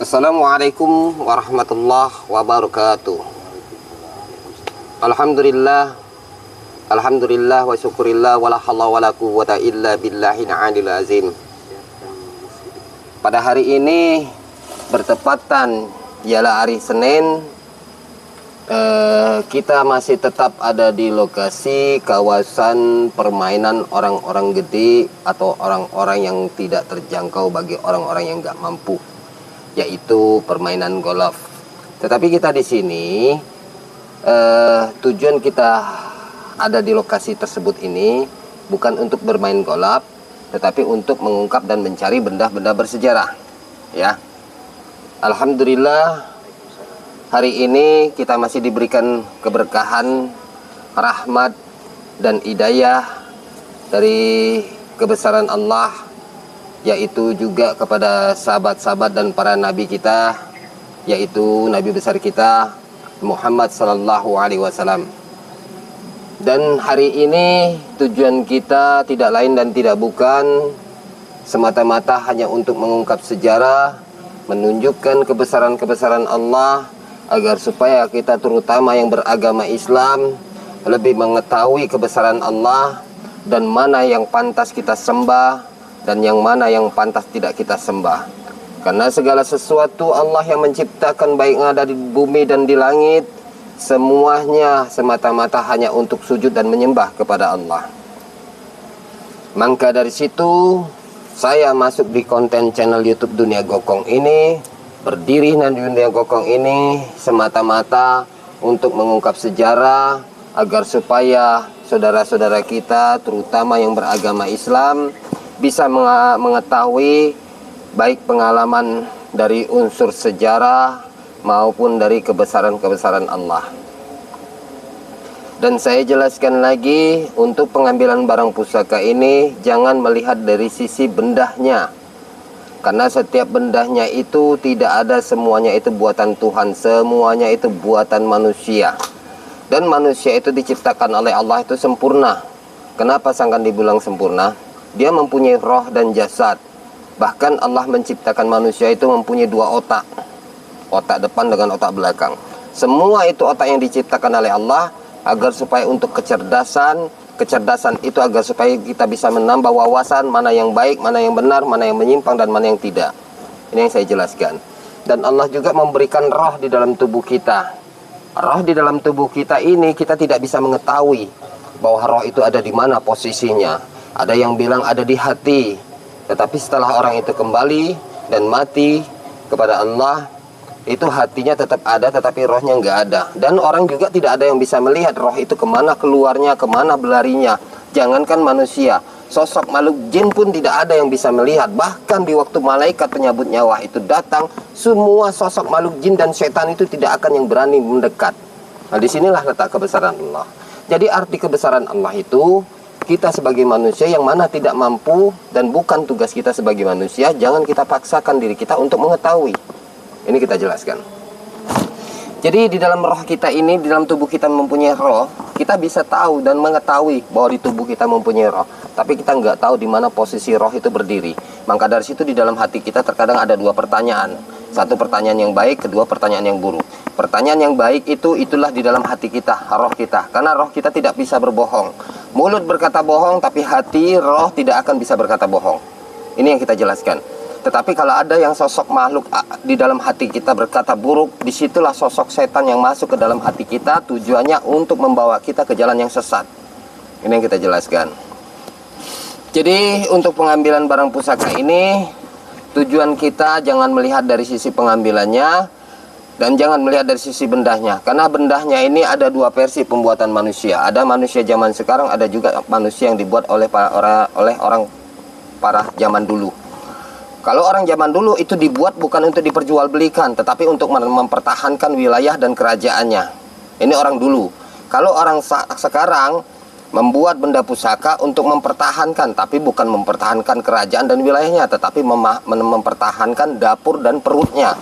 Assalamualaikum warahmatullahi wabarakatuh. Alhamdulillah wa syukurillah wala hawla wala quwwata illa billahil aliyil azim. Pada hari ini bertepatan ialah hari Senin, kita masih tetap ada di lokasi kawasan permainan orang-orang gede atau orang-orang yang tidak terjangkau bagi orang-orang yang nggak mampu, yaitu permainan golf. Tetapi kita di sini tujuan kita ada di lokasi tersebut ini bukan untuk bermain golf, tetapi untuk mengungkap dan mencari benda-benda bersejarah. Ya, alhamdulillah hari ini kita masih diberikan keberkahan, rahmat dan hidayah dari kebesaran Allah, yaitu juga kepada sahabat-sahabat dan para nabi kita, yaitu nabi besar kita Muhammad sallallahu alaihi wasallam. Dan hari ini tujuan kita tidak lain dan tidak bukan semata-mata hanya untuk mengungkap sejarah, menunjukkan kebesaran-kebesaran Allah, agar supaya kita terutama yang beragama Islam lebih mengetahui kebesaran Allah dan mana yang pantas kita sembah dan yang mana yang pantas tidak kita sembah. Karena segala sesuatu Allah yang menciptakan, baik yang ada di bumi dan di langit, semuanya semata-mata hanya untuk sujud dan menyembah kepada Allah. Maka dari situ saya masuk di konten channel YouTube Dunia Gokong ini, berdiri di Dunia Gokong ini semata-mata untuk mengungkap sejarah agar supaya saudara-saudara kita terutama yang beragama Islam bisa mengetahui baik pengalaman dari unsur sejarah maupun dari kebesaran-kebesaran Allah. Dan saya jelaskan lagi, untuk pengambilan barang pusaka ini jangan melihat dari sisi bendahnya, karena setiap bendahnya itu tidak ada semuanya itu buatan Tuhan, semuanya itu buatan manusia. Dan manusia itu diciptakan oleh Allah itu sempurna. Kenapa sangkan dibilang sempurna? Dia mempunyai roh dan jasad. Bahkan Allah menciptakan manusia itu mempunyai dua otak, otak depan dengan otak belakang. Semua itu otak yang diciptakan oleh Allah agar supaya untuk kecerdasan itu agar supaya kita bisa menambah wawasan mana yang baik, mana yang benar, mana yang menyimpang dan mana yang tidak. Ini yang saya jelaskan. Dan Allah juga memberikan roh di dalam tubuh kita. Roh di dalam tubuh kita ini kita tidak bisa mengetahui bahwa roh itu ada di mana posisinya. Ada yang bilang ada di hati, tetapi setelah orang itu kembali dan mati kepada Allah, itu hatinya tetap ada tetapi rohnya nggak ada. Dan orang juga tidak ada yang bisa melihat roh itu kemana keluarnya, kemana berlarinya. Jangankan manusia, sosok makhluk jin pun tidak ada yang bisa melihat. Bahkan di waktu malaikat penyabut nyawa itu datang, semua sosok makhluk jin dan setan itu tidak akan yang berani mendekat. Nah, disinilah letak kebesaran Allah. Jadi arti kebesaran Allah itu, kita sebagai manusia yang mana tidak mampu dan bukan tugas kita sebagai manusia, jangan kita paksakan diri kita untuk mengetahui. Ini kita jelaskan. Jadi di dalam roh kita ini, di dalam tubuh kita mempunyai roh, kita bisa tahu dan mengetahui bahwa di tubuh kita mempunyai roh. Tapi kita nggak tahu di mana posisi roh itu berdiri. Maka dari situ di dalam hati kita terkadang ada dua pertanyaan. Satu pertanyaan yang baik, kedua pertanyaan yang buruk. Pertanyaan yang baik itulah di dalam hati kita, roh kita. Karena roh kita tidak bisa berbohong. Mulut berkata bohong, tapi hati, roh tidak akan bisa berkata bohong. Ini yang kita jelaskan. Tetapi kalau ada yang sosok makhluk di dalam hati kita berkata buruk, disitulah sosok setan yang masuk ke dalam hati kita, tujuannya untuk membawa kita ke jalan yang sesat. Ini yang kita jelaskan. Jadi untuk pengambilan barang pusaka ini, tujuan kita jangan melihat dari sisi pengambilannya dan jangan melihat dari sisi bendahnya. Karena bendahnya ini ada dua versi pembuatan manusia. Ada manusia zaman sekarang, ada juga manusia yang dibuat oleh orang para zaman dulu. Kalau orang zaman dulu itu dibuat bukan untuk diperjualbelikan, tetapi untuk mempertahankan wilayah dan kerajaannya. Ini orang dulu. Kalau orang sekarang membuat benda pusaka untuk mempertahankan, tapi bukan mempertahankan kerajaan dan wilayahnya, tetapi mempertahankan dapur dan perutnya.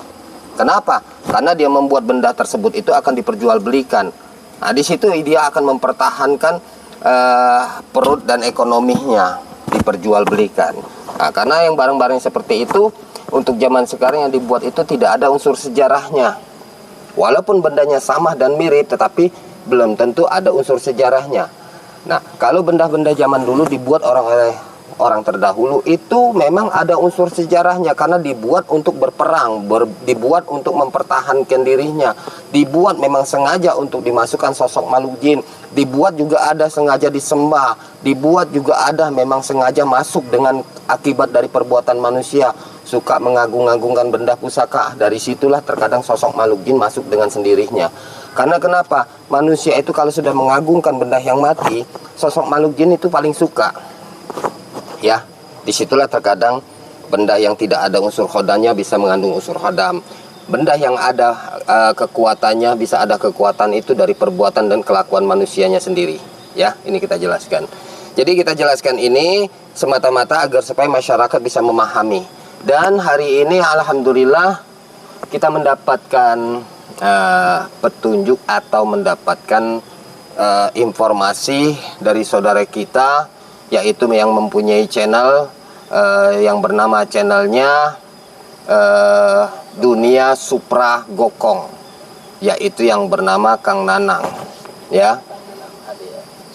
Kenapa? Karena dia membuat benda tersebut itu akan diperjualbelikan. Nah, di situ dia akan mempertahankan perut dan ekonominya diperjualbelikan. Nah, karena yang barang-barang seperti itu Untuk zaman sekarang yang dibuat itu tidak ada unsur sejarahnya. Walaupun bendanya sama dan mirip, tetapi belum tentu ada unsur sejarahnya. Nah, kalau benda-benda zaman dulu dibuat oleh orang terdahulu, itu memang ada unsur sejarahnya, karena dibuat untuk berperang, dibuat untuk mempertahankan dirinya, dibuat memang sengaja untuk dimasukkan sosok makhluk jin, dibuat juga ada sengaja disembah, dibuat juga ada memang sengaja masuk dengan akibat dari perbuatan manusia, suka mengagung-agungkan benda pusaka. Dari situlah terkadang sosok makhluk jin masuk dengan sendirinya. Karena kenapa? Manusia itu kalau sudah mengagungkan benda yang mati, sosok makhluk jin itu paling suka. Ya, disitulah terkadang benda yang tidak ada unsur khodamnya bisa mengandung unsur khodam. Benda yang ada kekuatannya bisa ada kekuatan itu dari perbuatan dan kelakuan manusianya sendiri. Ya, ini kita jelaskan. Jadi kita jelaskan ini semata-mata agar supaya masyarakat bisa memahami. Dan hari ini alhamdulillah kita mendapatkan petunjuk atau mendapatkan informasi dari saudara kita, yaitu yang mempunyai channel yang bernama channelnya Dunia Supra Gokong, yaitu yang bernama Kang Nanang. Ya,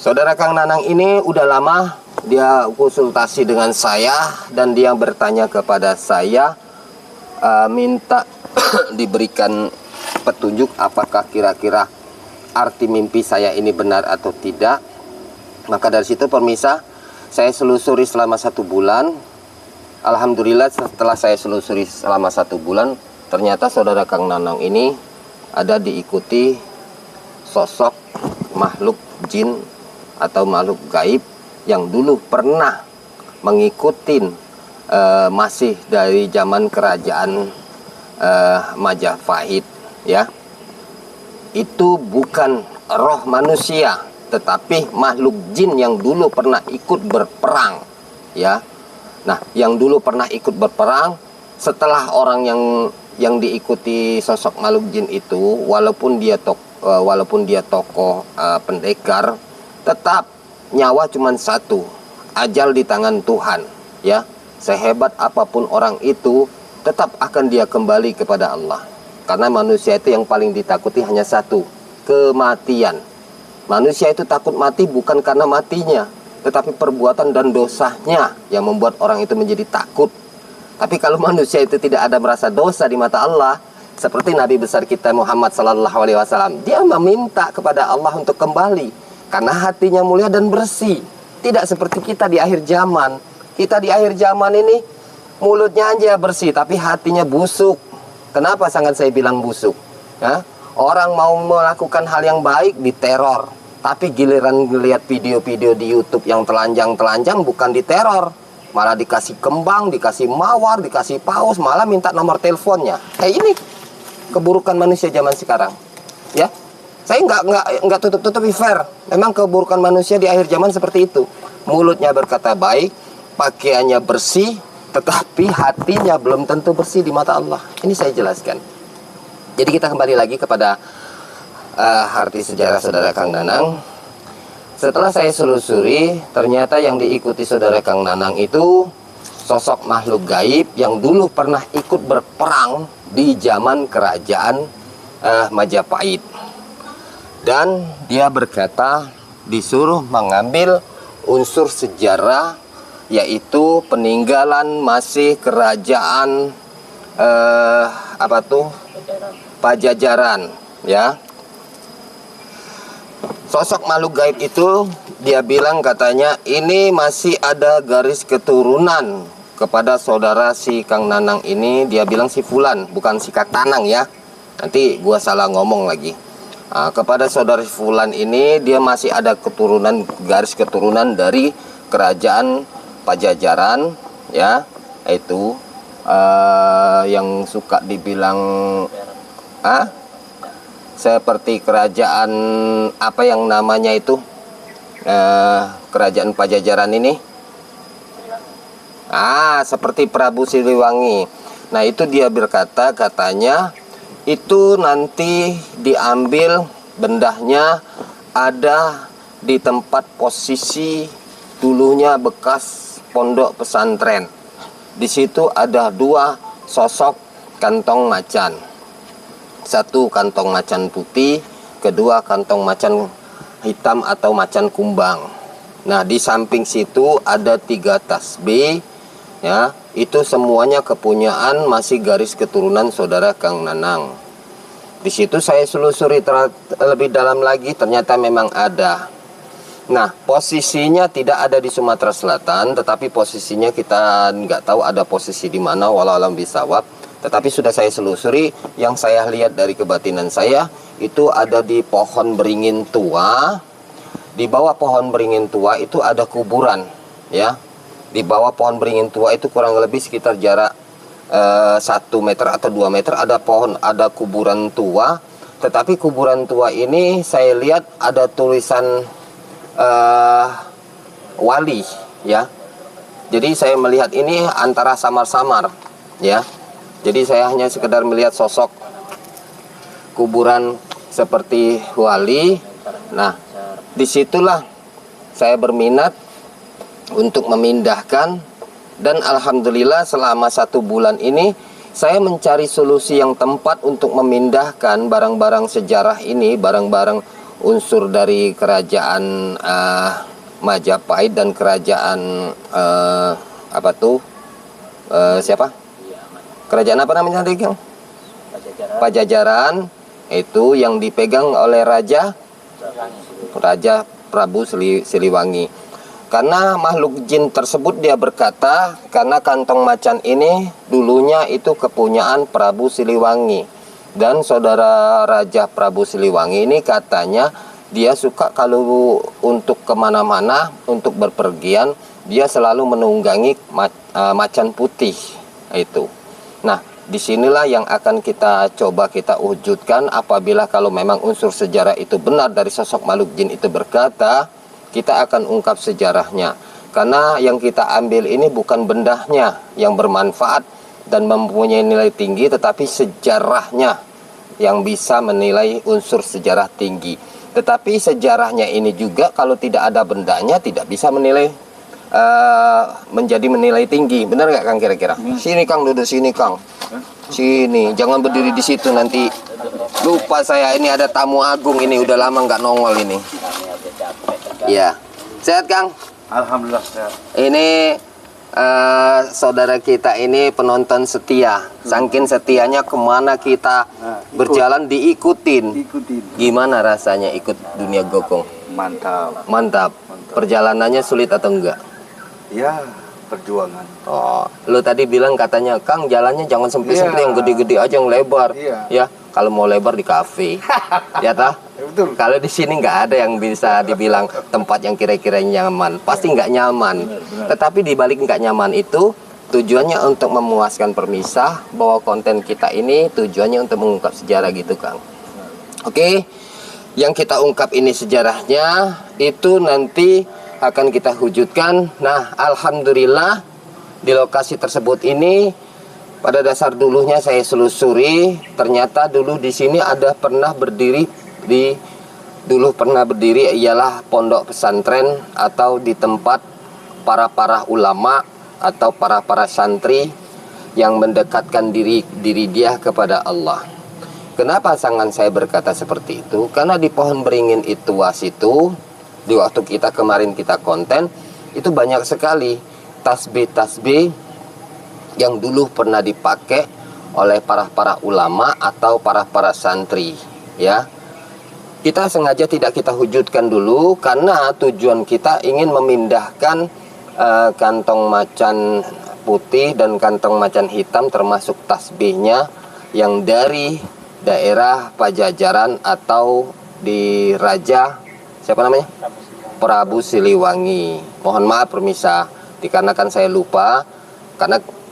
saudara Kang Nanang ini udah lama dia konsultasi dengan saya, dan dia bertanya kepada saya, minta diberikan petunjuk apakah kira-kira arti mimpi saya ini benar atau tidak. Maka dari situ pemirsa, saya selusuri selama 1 bulan. Alhamdulillah setelah saya selusuri selama 1 bulan, ternyata saudara Kang Nanang ini ada diikuti sosok makhluk jin atau makhluk gaib yang dulu pernah mengikuti masih dari zaman kerajaan Majapahit. Ya, itu bukan roh manusia, tetapi makhluk jin yang dulu pernah ikut berperang. Ya, nah, yang dulu pernah ikut berperang, setelah orang yang diikuti sosok makhluk jin itu, walaupun dia tokoh pendekar, tetap nyawa cuma satu, ajal di tangan Tuhan. Ya, sehebat apapun orang itu, tetap akan dia kembali kepada Allah. Karena manusia itu yang paling ditakuti hanya satu, kematian. Manusia itu takut mati bukan karena matinya, tetapi perbuatan dan dosanya yang membuat orang itu menjadi takut. Tapi kalau manusia itu tidak ada merasa dosa di mata Allah, seperti Nabi besar kita Muhammad SAW, dia meminta kepada Allah untuk kembali, karena hatinya mulia dan bersih. Tidak seperti kita di akhir zaman. Kita di akhir zaman ini mulutnya aja bersih, tapi hatinya busuk. Kenapa sangat saya bilang busuk? Ya? Orang mau melakukan hal yang baik diteror, tapi giliran melihat video-video di YouTube yang telanjang-telanjang bukan diteror, malah dikasih kembang, dikasih mawar, dikasih paus, malah minta nomor teleponnya. Ini keburukan manusia zaman sekarang. Ya, saya nggak tutup-tutupi, fair. Memang keburukan manusia di akhir zaman seperti itu. Mulutnya berkata baik, pakaiannya bersih, tetapi hatinya belum tentu bersih di mata Allah. Ini saya jelaskan. Jadi kita kembali lagi kepada arti sejarah saudara Kang Nanang. Setelah saya selusuri, ternyata yang diikuti saudara Kang Nanang itu sosok makhluk gaib yang dulu pernah ikut berperang di zaman kerajaan Majapahit. Dan dia berkata disuruh mengambil unsur sejarah, yaitu peninggalan masih kerajaan Pajajaran. Ya, sosok makhluk gaib itu dia bilang, katanya ini masih ada garis keturunan kepada saudara si Kang Nanang ini. Dia bilang si Fulan, bukan si Kang Nanang ya, nanti gua salah ngomong lagi. Kepada saudara Fulan ini dia masih ada keturunan, garis keturunan dari kerajaan Pajajaran, ya, itu yang suka dibilang seperti kerajaan apa yang namanya itu, kerajaan Pajajaran ini, seperti Prabu Siliwangi. Nah, itu dia berkata, katanya itu nanti diambil bendahnya ada di tempat posisi dulunya bekas pondok pesantren. Di situ ada 2 sosok kantong macan. Satu kantong macan putih, kedua kantong macan hitam atau macan kumbang. Nah, di samping situ ada 3 tasbih, ya. Itu semuanya kepunyaan masih garis keturunan saudara Kang Nanang. Di situ saya selusuri lebih dalam lagi, ternyata memang ada. Nah, posisinya tidak ada di Sumatera Selatan, tetapi posisinya kita nggak tahu ada posisi di mana, walau alam bisawab. Tetapi sudah saya selusuri, yang saya lihat dari kebatinan saya itu ada di pohon beringin tua. Di bawah pohon beringin tua itu ada kuburan, ya. Di bawah pohon beringin tua itu kurang lebih sekitar jarak 1 meter atau 2 meter ada kuburan tua. Tetapi kuburan tua ini saya lihat ada tulisan wali, ya. Jadi saya melihat ini antara samar-samar, ya. Jadi saya hanya sekedar melihat sosok kuburan seperti wali. Nah, disitulah saya berminat untuk memindahkan. Dan alhamdulillah selama 1 bulan ini saya mencari solusi yang tepat untuk memindahkan barang-barang sejarah ini, barang-barang unsur dari kerajaan Majapahit dan kerajaan siapa? Kerajaan apa namanya tadi, Kang? Pajajaran. Itu yang dipegang oleh Raja Prabu Siliwangi. Karena makhluk jin tersebut dia berkata, karena kantong macan ini dulunya itu kepunyaan Prabu Siliwangi. Dan saudara Raja Prabu Siliwangi ini katanya dia suka kalau untuk kemana-mana, untuk berpergian, dia selalu menunggangi macan putih itu. Nah, disinilah yang akan kita coba kita wujudkan apabila kalau memang unsur sejarah itu benar dari sosok makhluk jin itu berkata, kita akan ungkap sejarahnya. Karena yang kita ambil ini bukan bendahnya yang bermanfaat dan mempunyai nilai tinggi, tetapi sejarahnya yang bisa menilai unsur sejarah tinggi. Tetapi sejarahnya ini juga kalau tidak ada bendanya tidak bisa menilai menjadi menilai tinggi. Benar nggak, Kang, kira-kira? Sini, Kang, duduk sini, Kang. Sini, jangan berdiri di situ, nanti lupa saya. Ini ada tamu agung ini, udah lama nggak nongol ini. Ya, sehat, Kang? Alhamdulillah sehat. Ini saudara kita ini penonton setia. Saking setianya kemana kita berjalan diikutin. Gimana rasanya ikut dunia gokong? Mantap. Perjalanannya sulit atau enggak? Ya, perjuangan. Oh, lu tadi bilang katanya, Kang, jalannya jangan sempit-sempit, yang gede-gede aja, yang lebar. Ya, kalau mau lebar di kafe. Ya tah? Betul. Kalau di sini nggak ada yang bisa dibilang tempat yang kira-kira nyaman. Pasti nggak nyaman. Tetapi di balik nggak nyaman itu tujuannya untuk memuaskan permisah, bahwa konten kita ini tujuannya untuk mengungkap sejarah gitu, Kang. Oke. Yang kita ungkap ini sejarahnya itu nanti akan kita wujudkan. Nah, alhamdulillah di lokasi tersebut ini pada dasar dulunya saya selusuri, ternyata dulu di sini pernah berdiri ialah pondok pesantren atau di tempat para ulama atau para santri yang mendekatkan diri dia kepada Allah. Kenapa sangat saya berkata seperti itu? Karena di pohon beringin itu situ, di waktu kita kemarin kita konten, itu banyak sekali tasbih-tasbih yang dulu pernah dipakai oleh para ulama atau para santri, ya. Kita sengaja tidak kita wujudkan dulu karena tujuan kita ingin memindahkan kantong macan putih dan kantong macan hitam termasuk tasbihnya yang dari daerah Pajajaran atau di Raja siapa namanya? Prabu Siliwangi. Mohon maaf permisa, dikarenakan saya lupa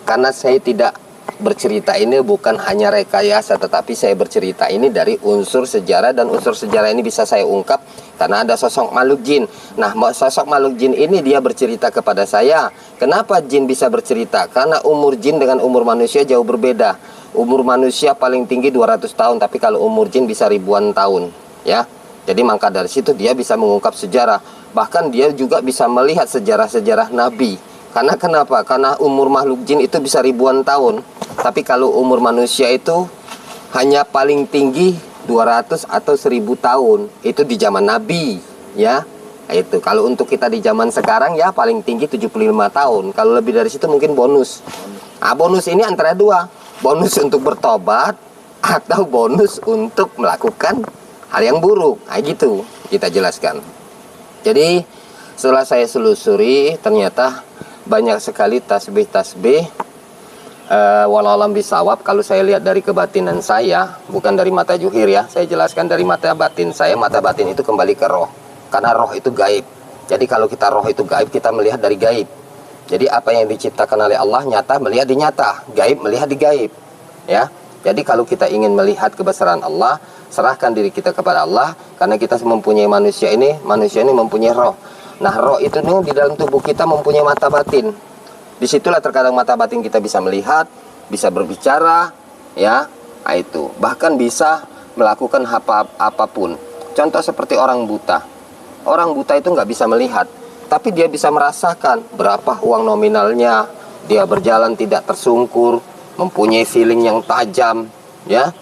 karena saya tidak bercerita ini bukan hanya rekayasa, tetapi saya bercerita ini dari unsur sejarah, dan unsur sejarah ini bisa saya ungkap karena ada sosok makhluk jin. Nah, sosok makhluk jin ini dia bercerita kepada saya. Kenapa jin bisa bercerita? Karena umur jin dengan umur manusia jauh berbeda. Umur manusia paling tinggi 200 tahun, tapi kalau umur jin bisa ribuan tahun, ya. Jadi maka dari situ dia bisa mengungkap sejarah. Bahkan dia juga bisa melihat sejarah-sejarah nabi. Karena kenapa? Karena umur makhluk jin itu bisa ribuan tahun. Tapi kalau umur manusia itu hanya paling tinggi 200 atau 1000 tahun. Itu di zaman Nabi, ya. Itu kalau untuk kita di zaman sekarang ya paling tinggi 75 tahun. Kalau lebih dari situ mungkin bonus. Nah, bonus ini antara dua. Bonus untuk bertobat atau bonus untuk melakukan hal yang buruk. Nah, gitu kita jelaskan. Jadi setelah saya selusuri, ternyata banyak sekali tasbih-tasbih walau bisawab. Kalau saya lihat dari kebatinan saya, bukan dari mata juhir ya, saya jelaskan dari mata batin saya. Mata batin itu kembali ke roh, karena roh itu gaib. Jadi kalau kita roh itu gaib, kita melihat dari gaib. Jadi apa yang diciptakan oleh Allah nyata melihat di nyata, gaib melihat di gaib, ya. Jadi kalau kita ingin melihat kebesaran Allah, serahkan diri kita kepada Allah, karena kita mempunyai manusia ini mempunyai roh. Nah, roh itu nih di dalam tubuh kita mempunyai mata batin. Disitulah terkadang mata batin kita bisa melihat, bisa berbicara, ya. Nah, itu bahkan bisa melakukan apapun. Contoh seperti orang buta. Orang buta itu nggak bisa melihat, tapi dia bisa merasakan berapa uang nominalnya. Dia berjalan tidak tersungkur, mempunyai feeling yang tajam, ya.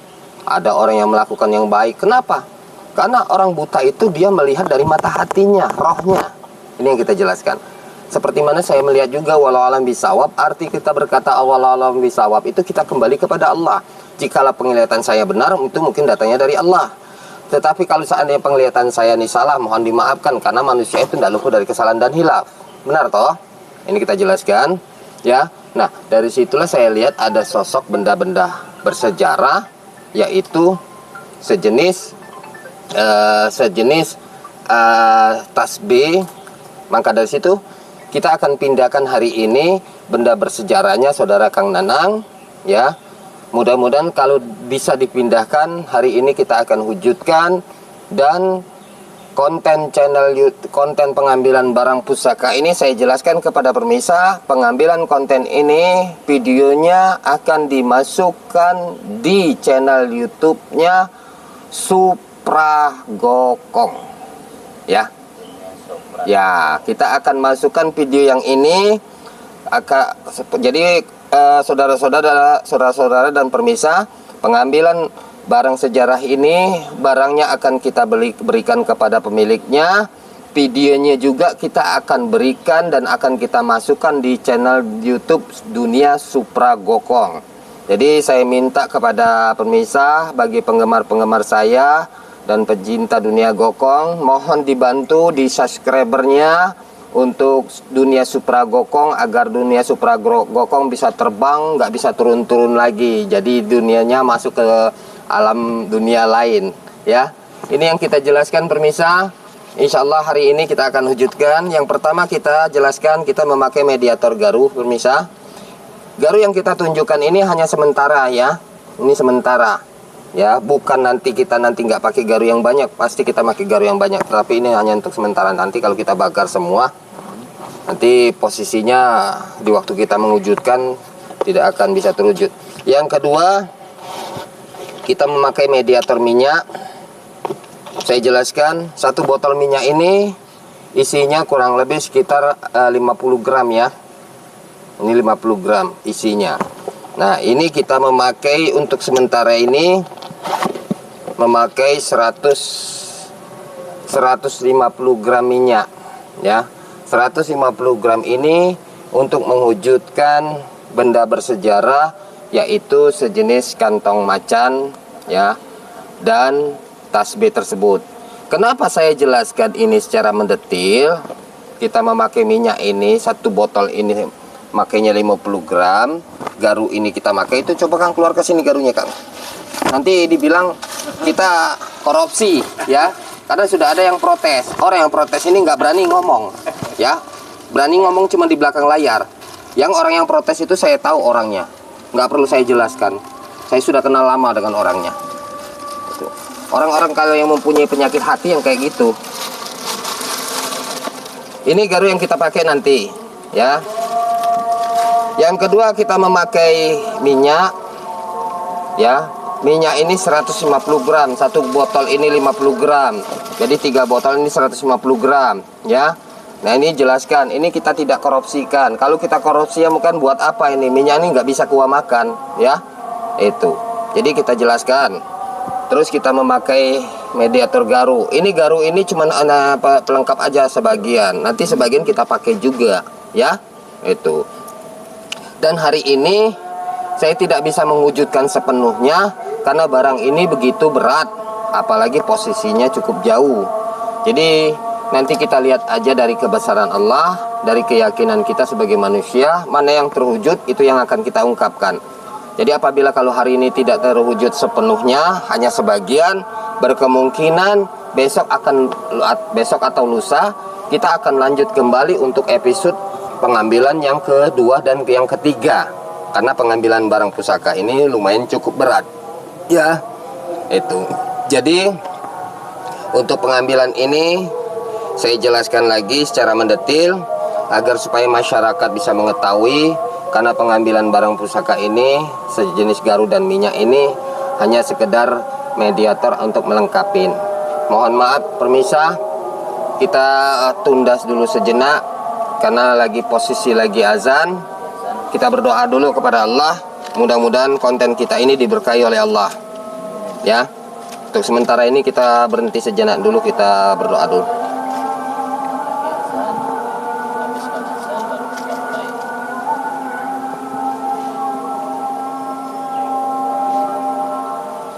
Ada orang yang melakukan yang baik. Kenapa? Karena orang buta itu dia melihat dari mata hatinya, rohnya. Ini yang kita jelaskan. Seperti mana saya melihat juga walau alam bisawab, arti kita berkata walau alam bisawab itu kita kembali kepada Allah. Jikalau penglihatan saya benar, itu mungkin datangnya dari Allah. Tetapi kalau seandainya penglihatan saya ini salah, mohon dimaafkan, karena manusia itu tidak luput dari kesalahan dan hilaf. Benar toh? Ini kita jelaskan, ya. Nah, dari situlah saya lihat ada sosok benda-benda bersejarah, yaitu sejenis tasbih. Maka dari situ kita akan pindahkan hari ini benda bersejarahnya saudara Kang Nanang, ya. Mudah-mudahan kalau bisa dipindahkan hari ini kita akan wujudkan. Dan konten channel YouTube, konten pengambilan barang pusaka ini saya jelaskan kepada pemirsa. Pengambilan konten ini videonya akan dimasukkan di channel YouTube-nya Supra Gokong, ya. Ya, kita akan masukkan video yang ini. Jadi saudara-saudara dan pemirsa, pengambilan barang sejarah ini, barangnya akan kita berikan kepada pemiliknya. Videonya juga kita akan berikan dan akan kita masukkan di channel YouTube Dunia Supra Gokong. Jadi saya minta kepada pemirsa, bagi penggemar-penggemar saya dan pecinta dunia Gokong, mohon dibantu di subscribernya untuk Dunia Supra Gokong, agar Dunia Supra Gokong bisa terbang, nggak bisa turun-turun lagi. Jadi dunianya masuk ke alam dunia lain, ya. Ini yang kita jelaskan pemirsa. Insya Allah hari ini kita akan wujudkan. Yang pertama kita jelaskan, kita memakai mediator garu pemirsa. Garu yang kita tunjukkan ini hanya sementara, ya. Ini sementara, ya, bukan nanti kita nggak pakai garu yang banyak, pasti kita pakai garu yang banyak, tapi ini hanya untuk sementara. Nanti kalau kita bakar semua, nanti posisinya di waktu kita mewujudkan tidak akan bisa terwujud. Yang kedua, kita memakai mediator minyak. Saya jelaskan, satu botol minyak ini isinya kurang lebih sekitar 50 gram, ya. Ini 50 gram isinya. Nah, ini kita memakai untuk sementara ini memakai 150 gram minyak, ya. 150 gram ini untuk mewujudkan benda bersejarah, yaitu sejenis kantong macan, ya, dan tasbih tersebut. Kenapa saya jelaskan ini secara mendetil? Kita memakai minyak ini, satu botol ini makainya 50 gram. Garu ini kita pakai, itu coba Kang keluar ke sini garunya Kang. Nanti dibilang kita korupsi, ya, karena sudah ada yang protes. Orang yang protes ini nggak berani ngomong, ya, berani ngomong cuma di belakang layar. Yang orang yang protes itu saya tahu orangnya, nggak perlu saya jelaskan. Saya sudah kenal lama dengan orangnya. Orang-orang kalau yang mempunyai penyakit hati yang kayak gitu. Ini garu yang kita pakai nanti, ya. Yang kedua kita memakai minyak, ya. Minyak ini 150 gram, satu botol ini 50 gram. Jadi 3 botol ini 150 gram, ya. Nah ini jelaskan, ini kita tidak korupsikan. Kalau kita korupsi ya bukan buat apa ini, minyak ini nggak bisa kuah makan, ya. Itu. Jadi kita jelaskan. Terus kita memakai mediator garu. Ini garu ini cuma pelengkap aja sebagian. Nanti sebagian kita pakai juga, ya. Itu. Dan hari ini saya tidak bisa mewujudkan sepenuhnya karena barang ini begitu berat, apalagi posisinya cukup jauh. Jadi nanti kita lihat aja dari kebesaran Allah, dari keyakinan kita sebagai manusia, mana yang terwujud itu yang akan kita ungkapkan. Jadi apabila kalau hari ini tidak terwujud sepenuhnya, hanya sebagian, berkemungkinan besok atau lusa kita akan lanjut kembali untuk episode pengambilan yang kedua dan yang ketiga. Karena pengambilan barang pusaka ini lumayan cukup berat. Ya, itu. Jadi untuk pengambilan ini saya jelaskan lagi secara mendetil agar supaya masyarakat bisa mengetahui, karena pengambilan barang pusaka ini sejenis garu dan minyak ini hanya sekedar mediator untuk melengkapi. Mohon maaf permisa, kita tunda dulu sejenak karena posisi lagi azan. Kita berdoa dulu kepada Allah, mudah-mudahan konten kita ini diberkahi oleh Allah. Ya. Untuk sementara ini kita berhenti sejenak dulu, kita berdoa dulu.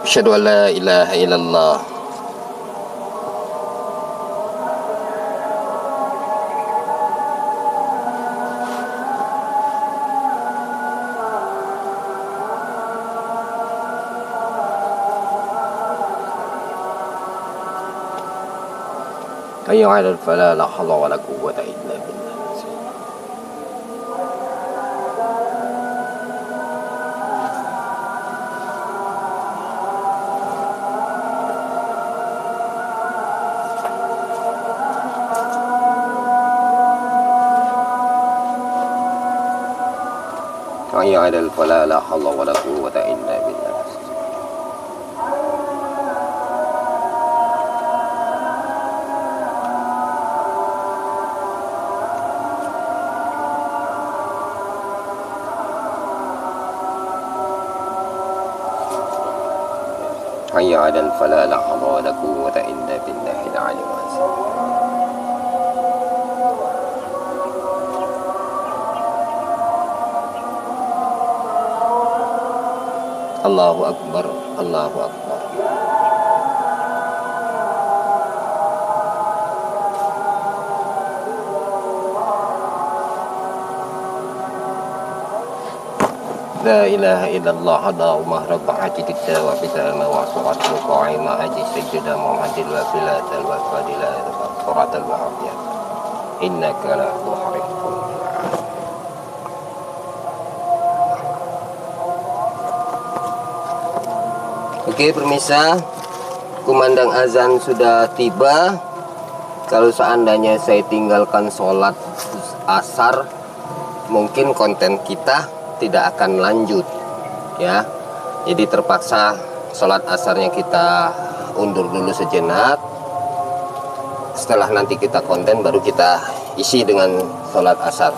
Asyhadu an la ilaha illallah. Hayya 'alal falah, la haula wa la quwwata illa billah. Hayya 'alal falah, la haula wa la quwwata illa billah. Hayya 'alal falah, la haula wa la quwwata illa billahil 'aliyyil 'azim. Allahu akbar, Allahu akbar. La ilaha illallah, Allahumma rabb hajjidda wa bidama wa su'atul qa'ima haji sayyidina Muhammadin wa filatal wa fadilah wa quratal wa afiyat. Innaka la tuharifun. Oke pemirsa, kumandang azan sudah tiba. Kalau seandainya saya tinggalkan sholat asar, mungkin konten kita tidak akan lanjut, ya. Jadi terpaksa sholat asarnya kita undur dulu sejenak. Setelah nanti kita konten baru kita isi dengan sholat asar.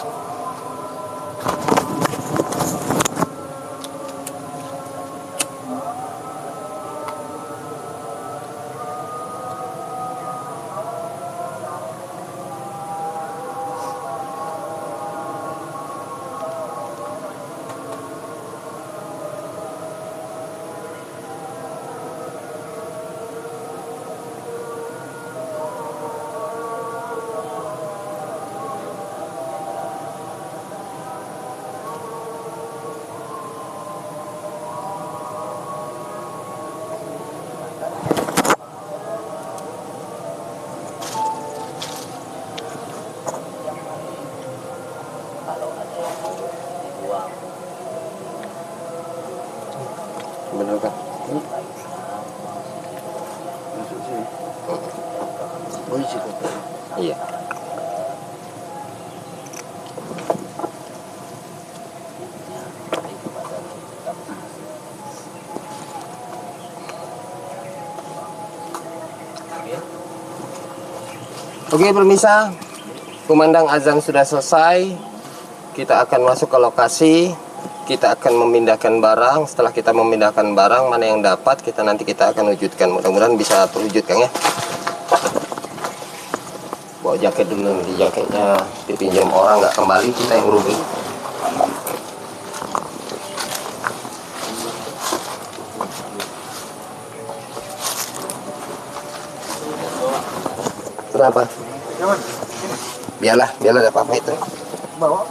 Benar kan? Masuk sini. Oh, isi koper. Iya. Oke pemirsa, Kumandang azan sudah selesai, kita akan masuk ke lokasi. Kita akan memindahkan barang. Setelah kita memindahkan barang, mana yang dapat nanti kita akan wujudkan. Mudah-mudahan bisa terwujud, Kang ya. Bawa jaket dulu, nanti jaketnya dipinjam orang nggak kembali, kita yang rugi. Kenapa? Biarlah ada apa-apa itu. Bawa.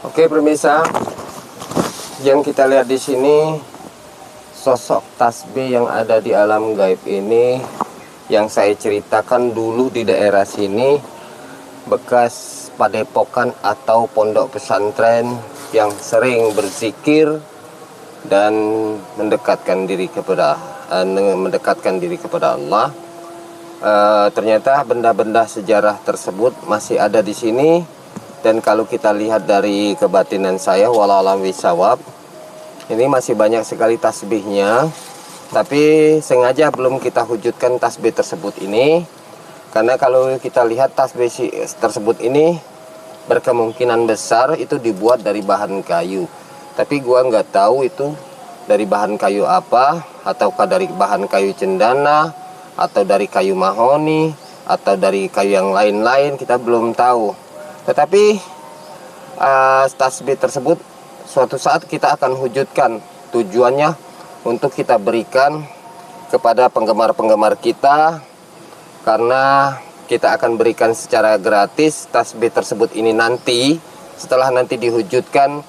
Oke pemirsa, yang kita lihat di sini sosok tasbih yang ada di alam gaib ini yang saya ceritakan dulu di daerah sini bekas padepokan atau pondok pesantren yang sering berzikir dan mendekatkan diri kepada Allah. Ternyata benda-benda sejarah tersebut masih ada di sini. Dan kalau kita lihat dari kebatinan saya, wallahualam bisawab, ini masih banyak sekali tasbihnya. Tapi sengaja belum kita wujudkan tasbih tersebut ini, karena kalau kita lihat tasbih tersebut ini berkemungkinan besar itu dibuat dari bahan kayu. Tapi gua nggak tahu itu dari bahan kayu apa, ataukah dari bahan kayu cendana, atau dari kayu mahoni, atau dari kayu yang lain-lain, kita belum tahu. Tetapi tasbih tersebut suatu saat kita akan wujudkan. Tujuannya untuk kita berikan kepada penggemar-penggemar kita, karena kita akan berikan secara gratis tasbih tersebut ini nanti setelah nanti diwujudkan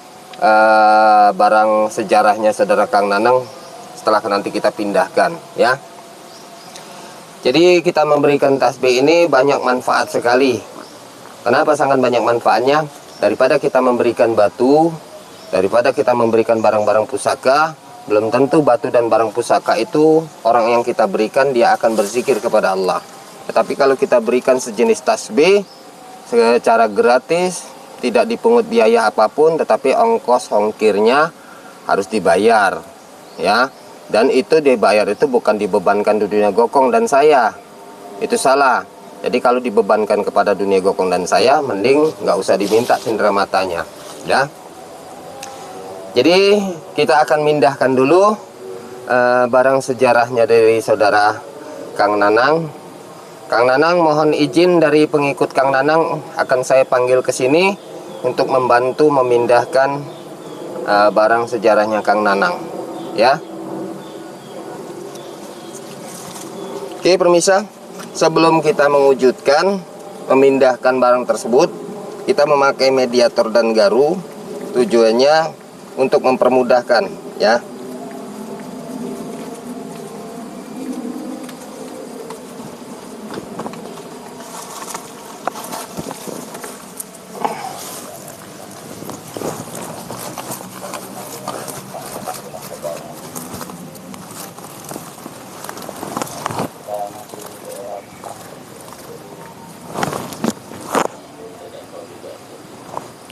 barang sejarahnya saudara Kang Nanang, setelah nanti kita pindahkan ya. Jadi kita memberikan tasbih ini banyak manfaat sekali. Kenapa sangat banyak manfaatnya? Daripada kita memberikan batu, daripada kita memberikan barang-barang pusaka, belum tentu batu dan barang pusaka itu orang yang kita berikan dia akan berzikir kepada Allah. Tetapi kalau kita berikan sejenis tasbih secara gratis, tidak dipungut biaya apapun, tetapi ongkirnya harus dibayar ya. Dan itu dibayar itu bukan dibebankan di dunia Gokong dan saya. Itu salah. Jadi kalau dibebankan kepada dunia Gokong dan saya, mending nggak usah diminta cindera matanya, ya. Jadi kita akan mindahkan dulu barang sejarahnya dari saudara Kang Nanang. Kang Nanang mohon izin dari pengikut Kang Nanang akan saya panggil ke sini untuk membantu memindahkan barang sejarahnya Kang Nanang, ya. Oke pemirsa. Sebelum kita mewujudkan memindahkan barang tersebut, kita memakai mediator dan garu. Tujuannya untuk mempermudahkan ya.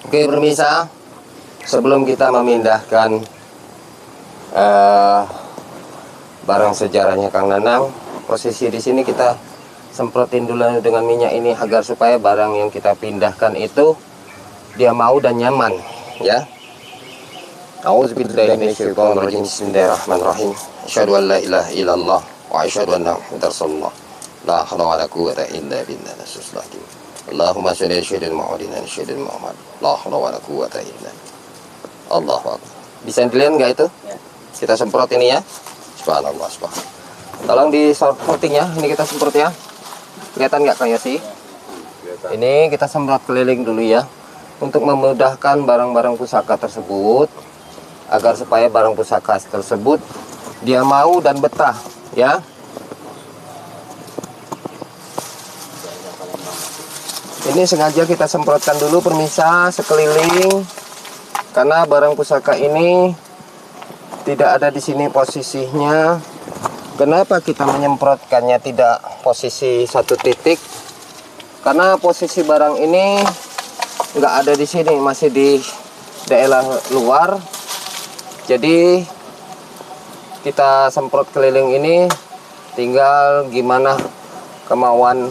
Oke pemirsa, sebelum kita memindahkan barang sejarahnya Kang Nanang, posisi di sini kita semprotin dulu dengan minyak ini agar supaya barang yang kita pindahkan itu dia mau dan nyaman, ya. A'udzubillahi minasyaitonirrajim. Bismillahirrahmanirrahim. Asyhadu an la ilaha illallah wa asyhadu anna Muhammadar Rasulullah. La haula wala quwwata illa billah. Allahumma shalli ala sayyidina Muhammad. La haula wala quwwata illa billah. Allahu akbar. Bisa dilihat nggak itu? Kita semprot ini ya. Subhanallah, subhanallah. Tolong di sorting ya. Ini kita semprot ya. Kelihatan nggak Kang Yosi? Ini kita semprot keliling dulu ya, untuk memudahkan barang-barang pusaka tersebut, agar supaya barang pusaka tersebut dia mau dan betah, ya. Ini sengaja kita semprotkan dulu pemirsa sekeliling, karena barang pusaka ini tidak ada di sini posisinya. Kenapa kita menyemprotkannya tidak posisi satu titik? Karena posisi barang ini nggak ada di sini, masih di daerah luar. Jadi kita semprot keliling ini, tinggal gimana kemauan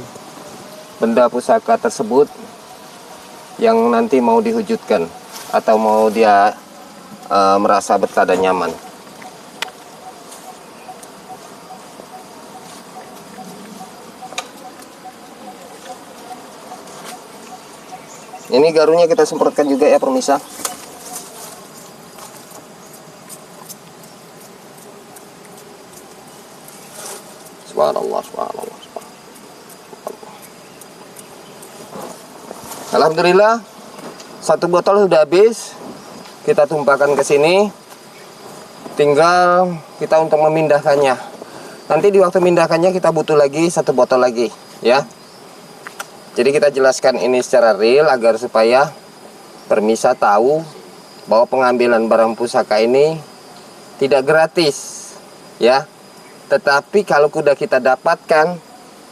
benda pusaka tersebut yang nanti mau dihujudkan atau mau dia merasa betah dan nyaman. Ini garunya kita semprotkan juga ya pemirsa. Subhanallah, subhanallah, subhanallah. Alhamdulillah, satu botol sudah habis. Kita tumpahkan ke sini. Tinggal kita untuk memindahkannya. Nanti di waktu memindahkannya kita butuh lagi satu botol lagi, ya. Jadi kita jelaskan ini secara real agar supaya pemirsa tahu bahwa pengambilan barang pusaka ini tidak gratis, ya. Tetapi kalau sudah kita dapatkan,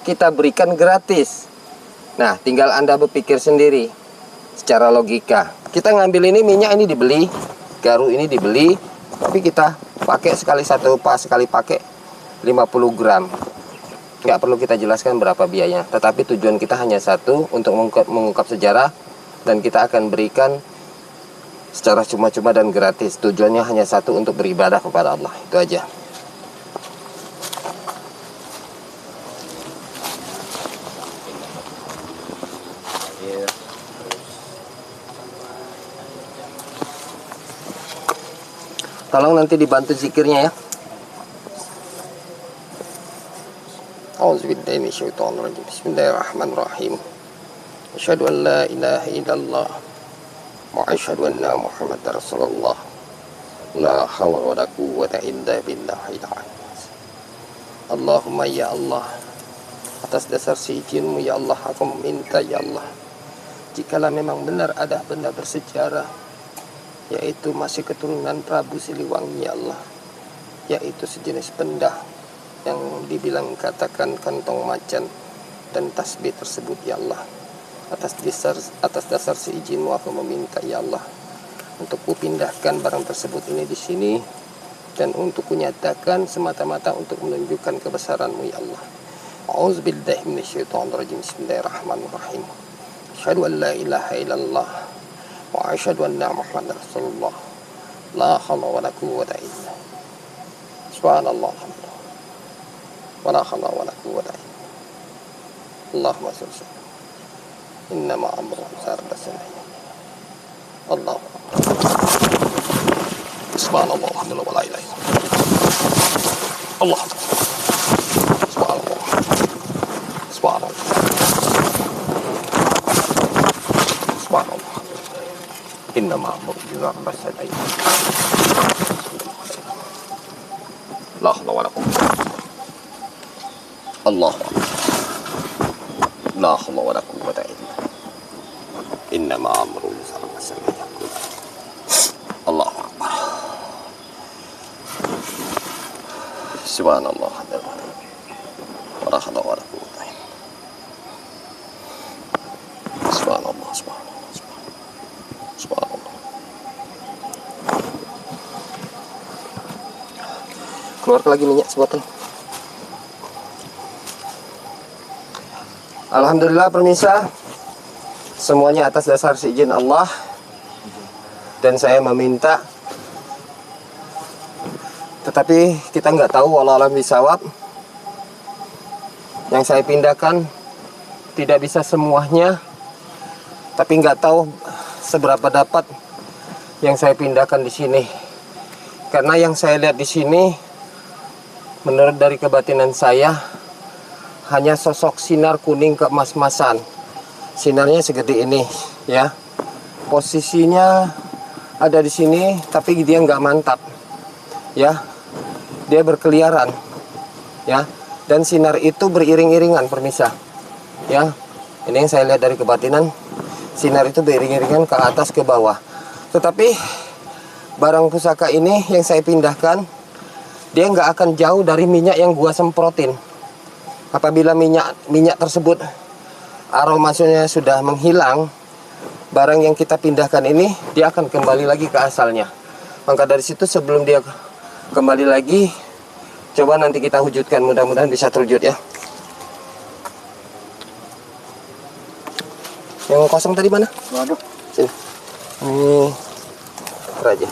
kita berikan gratis. Nah, tinggal Anda berpikir sendiri secara logika. Kita ngambil ini minyak ini dibeli, garu ini dibeli, tapi kita pakai sekali pakai 50 gram. Nggak perlu kita jelaskan berapa biayanya, tetapi tujuan kita hanya satu, untuk mengungkap sejarah, dan kita akan berikan secara cuma-cuma dan gratis. Tujuannya hanya satu, untuk beribadah kepada Allah. Itu aja. Tolong nanti dibantu zikirnya ya. A'udzubillahi minasyaitonirrajim. Bismillahirrahmanirrahim. Asyhadu an la ilaha illallah wa asyhadu anna Muhammadar Rasulullah. La haula wala quwwata illa billahil aliyyil. Allahumma ya Allah, atas dasar seizin-Mu ya Allah, aku meminta ya Allah, jikalau memang benar ada benda bersejarah, yaitu masih keturunan Prabu Siliwangi ya Allah, yaitu sejenis benda yang dibilang katakan kantong macan dan tasbih tersebut ya Allah, atas dasar seizin-Mu aku meminta ya Allah, untuk kupindahkan barang tersebut ini di sini, dan untuk kunyatakan semata-mata untuk menunjukkan kebesaran-Mu ya Allah. A'udzubillahi minasyaitonirrajim. Bismillahirrahmanirrahim. Asyhadu an la ilaha illallah wa asyhadu anna Muhammadar Rasulullah. La haula wala quwwata illa billah. Subhanallah, alhamdulillah. Wala haula wala quwwata illa billah. Allahumma shalli. Innama amruhu idza arada shay'an. Allahu akbar. Subhanallah, alhamdulillah, wala ilaha illallah. Allah akbar. Subhanallah. Subhanallah. Subhanallah. Innama amruhu idza arada shay'an. La haula wala quwwata. Allah akbar. La haula wala quwwata illa billah. Innama amruhu idza arada shay'an. Allah akbar. Subhanallah. Wala haula wala quwwata illa billah. Subhanallah, subhanallah, subhanallah. Subhanallah. Keluar lagi minyak sebotol. Alhamdulillah pemirsa, semuanya atas dasar seizin Allah. Dan saya meminta, tetapi kita nggak tahu walau alam bisawab. Yang saya pindahkan tidak bisa semuanya, tapi nggak tahu seberapa dapat yang saya pindahkan di sini. Karena yang saya lihat di sini, menurut dari kebatinan saya, hanya sosok sinar kuning keemas-emasan. Sinarnya segede ini, ya. Posisinya ada di sini, tapi dia nggak mantap, ya. Dia berkeliaran, ya. Dan sinar itu beriring-iringan, permisa, ya. Ini yang saya lihat dari kebatinan, sinar itu beriring-iringan ke atas ke bawah. Tetapi barang pusaka ini yang saya pindahkan, dia nggak akan jauh dari minyak yang gua semprotin. Apabila minyak tersebut aromasnya sudah menghilang, barang yang kita pindahkan ini dia akan kembali lagi ke asalnya. Maka dari situ sebelum dia kembali lagi, coba nanti kita wujudkan, mudah-mudahan bisa terwujud ya. Yang kosong tadi mana? Waduh. Sini. Ini raja.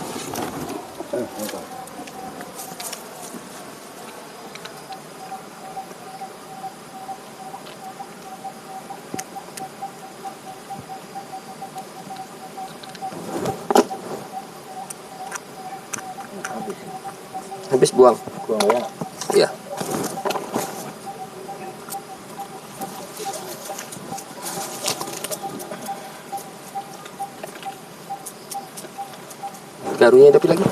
Habis buang. Buang ya. Iya. Garunya dapat lagi.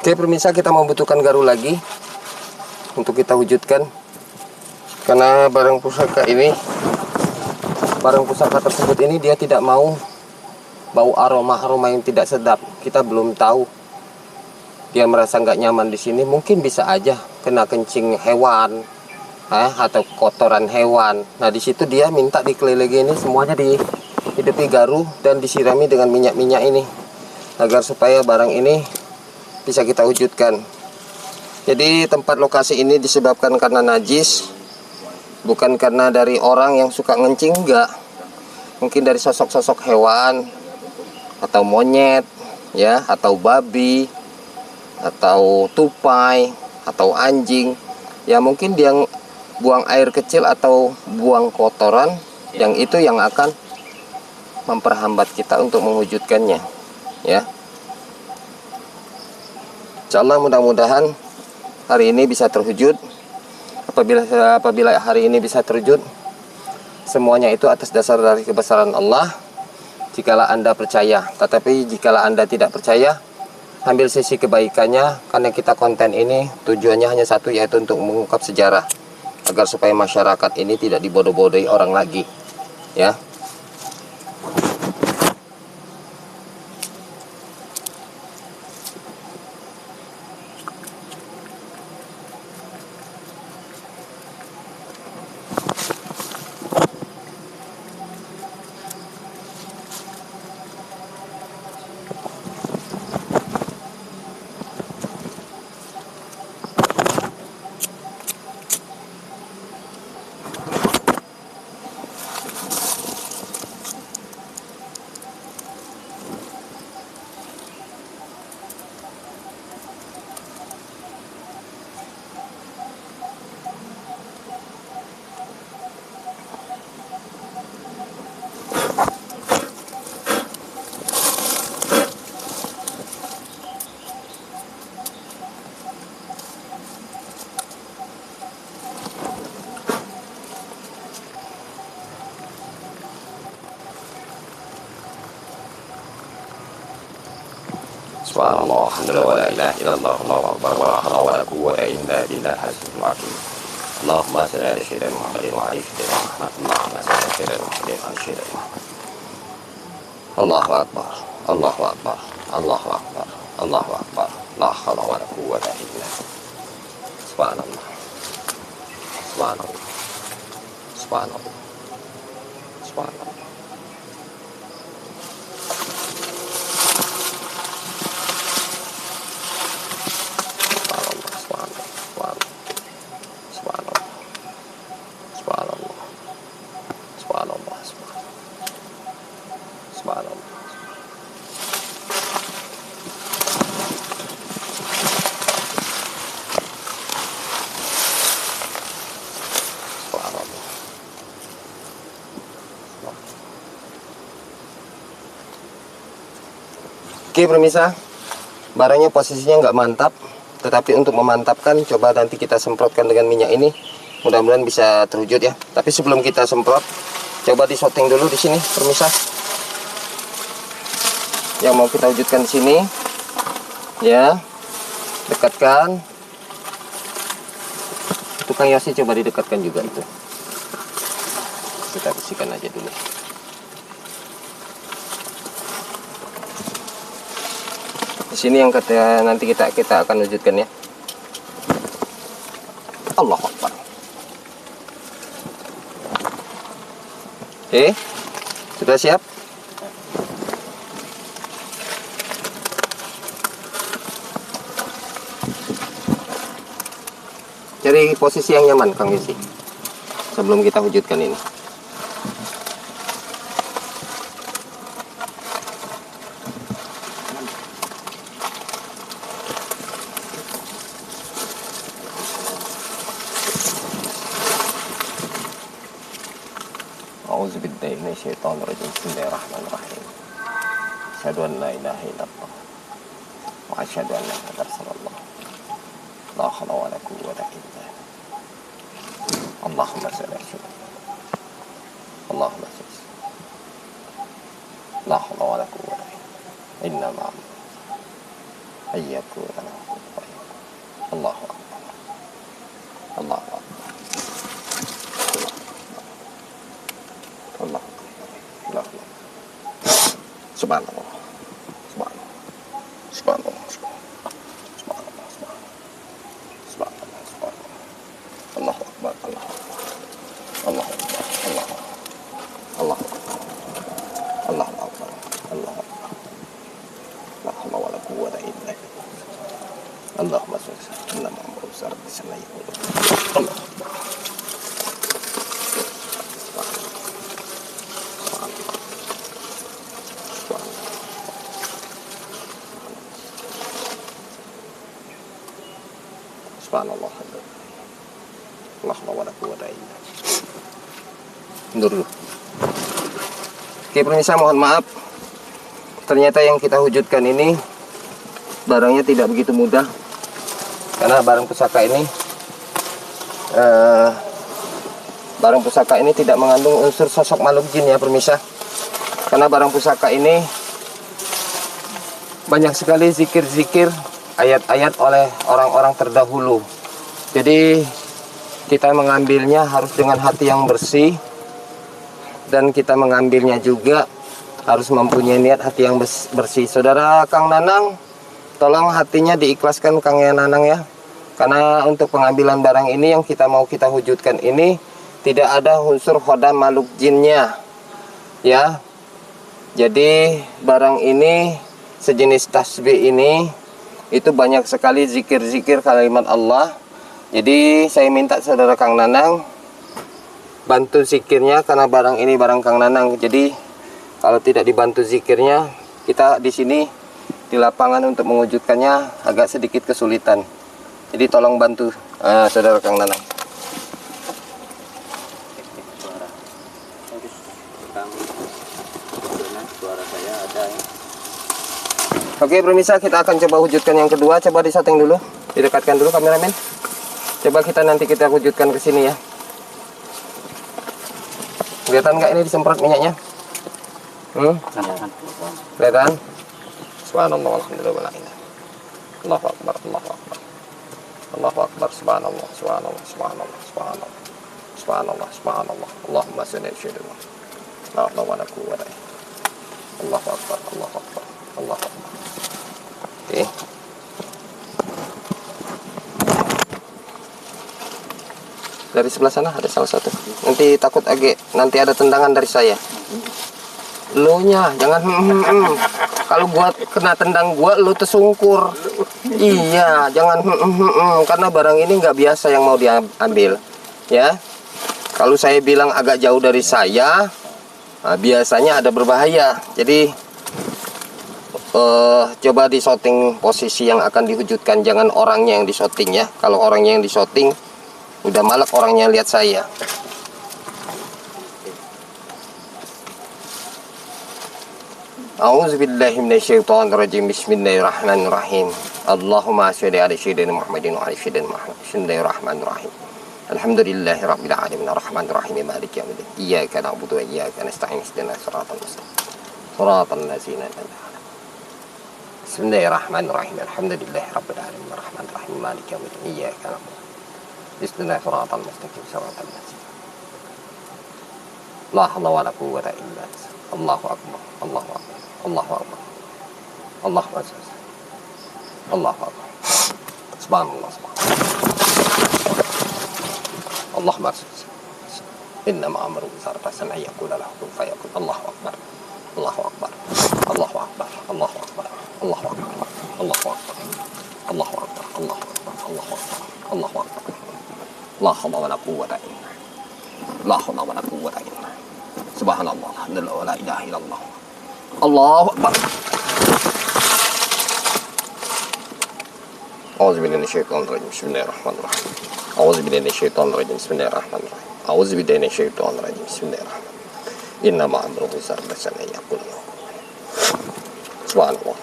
Oke pemirsa, kita membutuhkan garu lagi untuk kita wujudkan. Karena barang pusaka tersebut ini dia tidak mau bau aroma yang tidak sedap. Kita belum tahu. Dia merasa nggak nyaman di sini. Mungkin bisa aja kena kencing hewan, atau kotoran hewan. Nah di situ dia minta dikelilingi ini semuanya dihidupi garu dan disirami dengan minyak-minyak ini, agar supaya barang ini bisa kita wujudkan. Jadi tempat lokasi ini disebabkan karena najis, bukan karena dari orang yang suka ngencing, enggak. Mungkin dari sosok-sosok hewan, atau monyet, ya, atau babi, atau tupai, atau anjing. Ya mungkin dia buang air kecil atau buang kotoran, yang itu yang akan memperhambat kita untuk mewujudkannya, ya. Insyaallah mudah-mudahan hari ini bisa terwujud. Apabila hari ini bisa terwujud, semuanya itu atas dasar dari kebesaran Allah. Jikalau Anda percaya, tetapi jikalau Anda tidak percaya, ambil sisi kebaikannya. Karena kita konten ini tujuannya hanya satu, yaitu untuk mengungkap sejarah, agar supaya masyarakat ini tidak dibodoh-bodohi orang lagi, ya. Subhanallah, alhamdulillah, wa la ilaha illallah, Allahu akbar, wa la hawla wa la quwwata illa billah, al-aliyyil azim. Allahumma shalli ala sayyidina Muhammadin wa ala sayyidina Muhammad. Allahumma shalli ala sayyidina Muhammadin wa ala sayyidina Muhammad. Allahu akbar, Allahu akbar, Allahu akbar, Allahu akbar. La hawla wa la quwwata illa. Subhanallah. Subhanallah. Subhanallah. Subhanallah. Oke pemirsa, barangnya posisinya nggak mantap, tetapi untuk memantapkan coba nanti kita semprotkan dengan minyak ini, mudah-mudahan bisa terwujud ya. Tapi sebelum kita semprot, coba disetting dulu di sini pemirsa. Yang mau kita wujudkan di sini, ya, dekatkan. Tukang Yosi coba didekatkan juga itu. Kita bersihkan aja dulu. Di sini yang nanti kita akan wujudkan ya. Allahu Akbar. Oke, sudah siap? Cari posisi yang nyaman, Kang Yusi, sebelum kita wujudkan ini. A'udzubillahi minasyaitonirrajim. Bismillahirrahmanirrahim. Asyhadu an la ilaha illallah wa asyhadu anna Muhammadar Rasulullah. La haula wa la quwwata illa billah. Allahumma shalli ala sayyidina. Allahumma shalli. La haula wa la quwwata illa billah. Ayyaku wa Allahu Akbar. Allahu Akbar. Allah. Allah. Subhanallah. Subhanallah. Subhanallah. Subhanallah. Subhanallah. Subhanallah. Allahu Akbar. Allah. Allahu Akbar. Allah. Allah. Allah Akbar. Allah. La haula wala quwwata illa billah. Allahumma shalli ala Muhammad sallallahu alaihi wasallam. Allah. Subhanallah. La haula wala quwwata illa billah. Mundur dulu. Oke pemirsa, mohon maaf, ternyata yang kita wujudkan ini barangnya tidak begitu mudah, karena barang pusaka ini tidak mengandung unsur sosok makhluk jin ya pemirsa. Karena barang pusaka ini banyak sekali zikir-zikir, ayat-ayat oleh orang-orang terdahulu. Jadi kita mengambilnya harus dengan hati yang bersih, dan kita mengambilnya juga harus mempunyai niat hati yang bersih. Saudara Kang Nanang, tolong hatinya diikhlaskan Kang Nanang ya. Karena untuk pengambilan barang ini yang kita mau kita wujudkan ini tidak ada unsur khodam makhluk jinnya ya. Jadi barang ini sejenis tasbih ini itu banyak sekali zikir-zikir kalimat Allah. Jadi saya minta saudara Kang Nanang bantu zikirnya, karena barang ini barang Kang Nanang. Jadi kalau tidak dibantu zikirnya, kita di sini di lapangan untuk mewujudkannya agak sedikit kesulitan. Jadi tolong bantu saudara Kang Nanang. Oke pemirsa, kita akan coba wujudkan yang kedua. Coba disetting dulu, didekatkan dulu kameramen. Coba nanti kita wujudkan ke sini ya. Kelihatan nggak ini disemprot minyaknya? Kelihatan? Subhanallah, alhamdulillah, wala ilaha. Allahu Akbar, Allahu Akbar. Allahu Akbar, subhanallah, subhanallah, subhanallah, subhanallah. Subhanallah, subhanallah. Allahumma salli ala sayyidina. La haula wala quwwata. Allahu Akbar, Allahu Akbar, Allahu Akbar. Oke. Dari sebelah sana ada salah satu. Nanti takut nanti ada tendangan dari saya. Lo nya jangan kalau gua kena tendang lo tersungkur. Iya, jangan karena barang ini nggak biasa yang mau diambil. Ya. Kalau saya bilang agak jauh dari saya, nah, biasanya ada berbahaya. Jadi coba di shooting posisi yang akan dihujudkan, jangan orangnya yang di shooting ya. Kalau orangnya yang di shooting udah malak orangnya lihat saya. A'udzubillahi minasyaitonirrajim. Bismillahirrahmanirrahim. Allahumma shalli ala sayyidina Muhammadin wa ala sayyidina Muhammad. Bismillahirrahmanirrahim. Alhamdulillahirabbil alamin arrahmanirrahim maliki yaumiddin. Iyyaka na'budu wa iyyaka nasta'in ihdinas siratal mustaqim. Siratal ladzina an'amta 'alaihim. Bismillahirrahmanirrahim. Alhamdulillahirabbil alamin arrahmanirrahim maliki yaumiddin. Iyyaka na'budu. Bismillahirrahmanirrahim. Siratal mustaqim. Siratal ladzina. La haula wa la quwwata illa billah. Allahu akbar. Allahu akbar. Allahu akbar. Allahu akbar. Allahu akbar. Subhanallah. Allahumma inna ma'amru sarfasan ayyakula lahu kun fayakun. Allahu akbar. Allahu akbar. Allahu akbar. Allahu akbar. Allahu akbar. Allahu akbar. Allahu akbar. Allahu akbar. Allahu akbar. Allahu akbar. La haula wa la quwwata illa billah. La haula wa la quwwata illa billah. Subhanallah, alhamdulillah, wa la ilaha illallah. Allahu akbar. A'udzubillahi minasyaitonir rajim. Bismillahirrahmanirrahim. A'udzubillahi minasyaitonir rajim. Bismillahirrahmanirrahim. A'udzubillahi minasyaitonir rajim. Bismillahirrahmanirrahim. Inna ma'amru sarfasan ayyakula lahu. Subhanallah.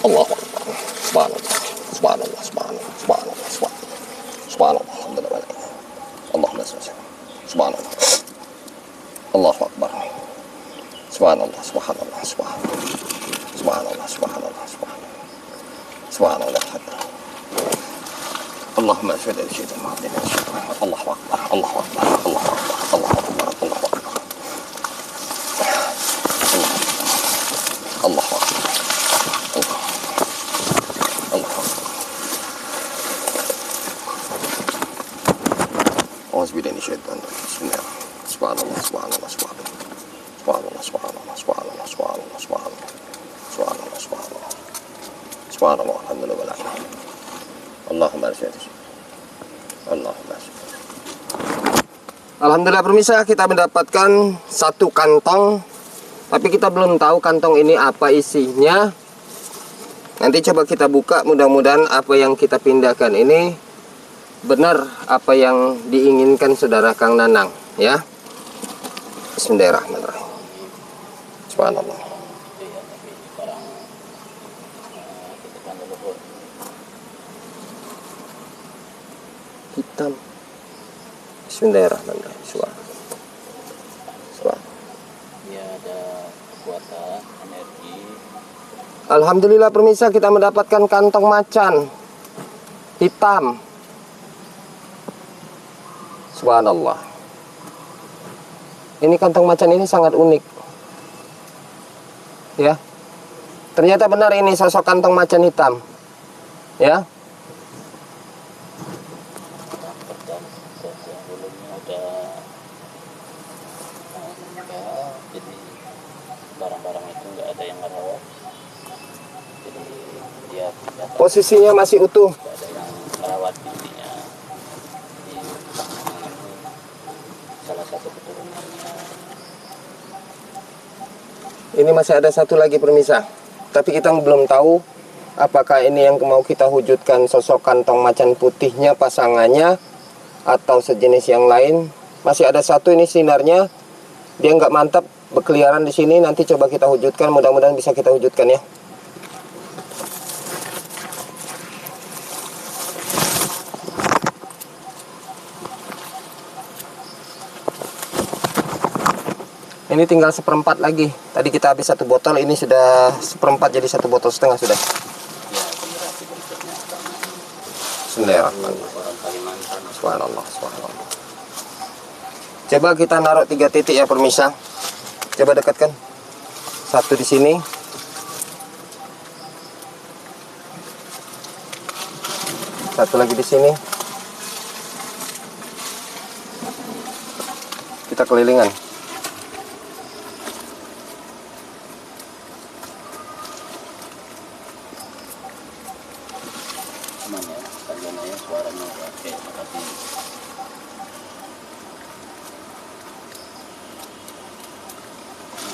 Allahu akbar. Subhanallah. Subhanallah. Subhanallah. Subhanallah. Subhanallah. Alhamdulillah. Allahumma shalli. Subhanallah. Allahu akbar. Subhanallah. Subhanallah. Subhanallah. Subhanallah. Subhanallah. Subhanallah. Subhanallah. Allahumma shalli ala sayyidina Muhammadin. Allahu akbar. Allahu akbar. Allahu akbar. Allahu akbar. Allahu akbar. Allahu akbar. Allahu akbar. Auzubillahi minasyaitonir rajim. Bismillah. Subhanallah. Subhanallah. Subhanallah. Subhanallah. Subhanallah. Subhanallah. Subhanallah. Subhanallah. Subhanallah. Subhanallah. Subhanallah. Alhamdulillah. Wa la ilaha illallah. Allahumma shalli. Allahumma shalli. Alhamdulillah pemirsa, kita mendapatkan satu kantong. Tapi kita belum tahu kantong ini apa isinya. Nanti coba kita buka, mudah-mudahan apa yang kita pindahkan ini benar apa yang diinginkan saudara Kang Nanang ya. Bismillahirrahmanirrahim. Subhanallah. Hitam. Bismillahirrahmanirrahim. Subhanallah. Ya, ada kekuatan energi. Alhamdulillah pemirsa, kita mendapatkan kantong macan hitam. Subhanallah. Ini kantong macan ini sangat unik. Ya. Ternyata benar ini sosok kantong macan hitam. Ya. Dan yang dulunya ada jadi barang-barang itu nggak ada yang merawat. Jadi dia tidak Posisinya masih utuh. ada yang merawat intinya di salah satu keturunannya. Ini masih ada satu lagi pemirsa. Tapi kita belum tahu apakah ini yang mau kita wujudkan sosok kantong macan putihnya pasangannya atau sejenis yang lain. Masih ada satu ini sinarnya. Dia nggak mantap berkeliaran di sini. Nanti coba kita wujudkan. Mudah-mudahan bisa kita wujudkan ya. Ini tinggal seperempat lagi. Tadi kita habis satu botol, ini sudah seperempat jadi 1,5 botol sudah. Ya, generasi berikutnya akan Bismillahirrahmanirrahim. orang Kalimantan. Subhanallah, subhanallah. Coba kita naruh 3 titik ya pemirsa. Coba dekatkan. Satu di sini. Satu lagi di sini. kita kelilingan. Aman ya, sarjana ya, suaranya udah oke, makasih.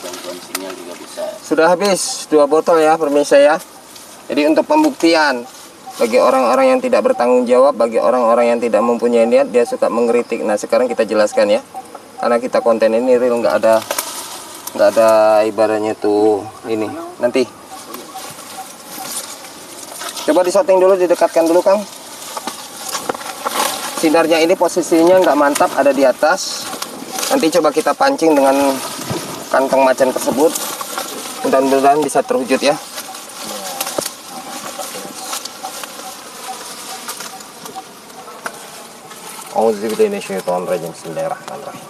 Gangguan sinyal juga bisa. Sudah habis 2 botol ya pemirsa ya. Jadi untuk pembuktian bagi orang-orang yang tidak bertanggung jawab, bagi orang-orang yang tidak mempunyai niat, dia suka mengkritik. Nah sekarang kita jelaskan ya, karena kita konten ini real, nggak ada ibaratnya tuh ini. Nanti coba disetting dulu, didekatkan dulu Kang. Sinarnya ini posisinya nggak mantap, ada di atas. Nanti coba kita pancing dengan kantong macan tersebut. Mudah-mudahan bisa terwujud ya. Auzubillahi minasyaitonir rajim. Bismillahirrahmanirrahim.